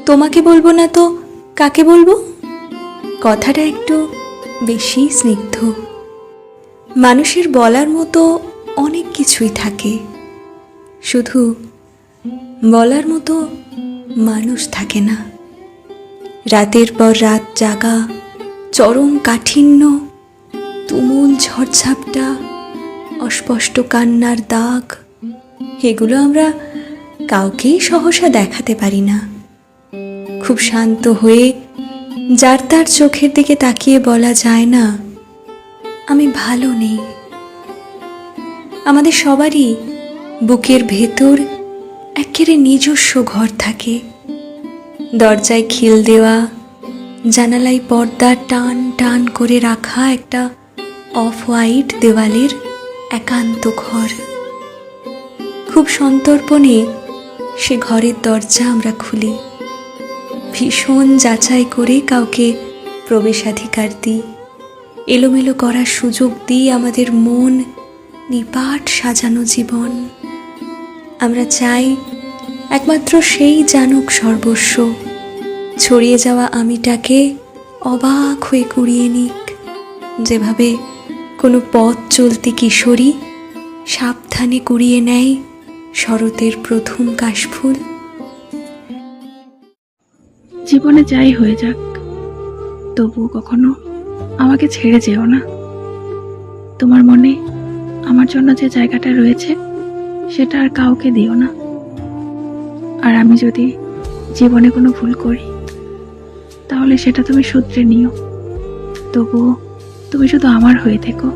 তোমাকে বলবো না তো কাকে বলবো? কথাটা একটু বেশি স্নিগ্ধ। মানুষের বলার মতো অনেক কিছুই থাকে, শুধু বলার মতো মানুষ থাকে না। রাতের পর রাত জাগা, চরম কাঠিন্য, তুমুল ঝড়ঝাপটা, অস্পষ্ট কান্নার দাগ, এগুলো আমরা কাউকেই সহসা দেখাতে পারি না। খুব শান্ত হয়ে যার তার চোখের দিকে তাকিয়ে বলা যায় না, আমি ভালো নেই। আমাদের সবারই বুকের ভেতর একেবারে নিজস্ব ঘর থাকে। দরজায় খিল দেওয়া, জানালায় পর্দা টান টান করে রাখা একটা অফ হোয়াইট দেওয়ালের একান্ত ঘর। খুব সন্তর্পণে সে ঘরের দরজা আমরা খুলি, ভীষণ যাচাই করে কাউকে প্রবেশাধিকার দিই, এলোমেলো করার সুযোগ দিই আমাদের মন নিপাট সাজানো জীবন। আমরা চাই একমাত্র সেই জানুক সর্বস্ব, ছড়িয়ে যাওয়া আমিটাকে অবাক হয়ে কুড়িয়ে নিক, যেভাবে কোনো পথ চলতি কিশোরী সাবধানে কুড়িয়ে নেয় শরতের প্রথম কাশফুল। জীবনে যাই হয়ে যাক, তবুও কখনো আমাকে ছেড়ে যেও না। তোমার মনে আমার জন্য যে জায়গাটা রয়েছে সেটা আর কাউকে দিও না। আর আমি যদি জীবনে কোনো ভুল করি তাহলে সেটা তুমি শুধরে নিও, তবুও তুমি শুধু আমার হয়ে থেকো।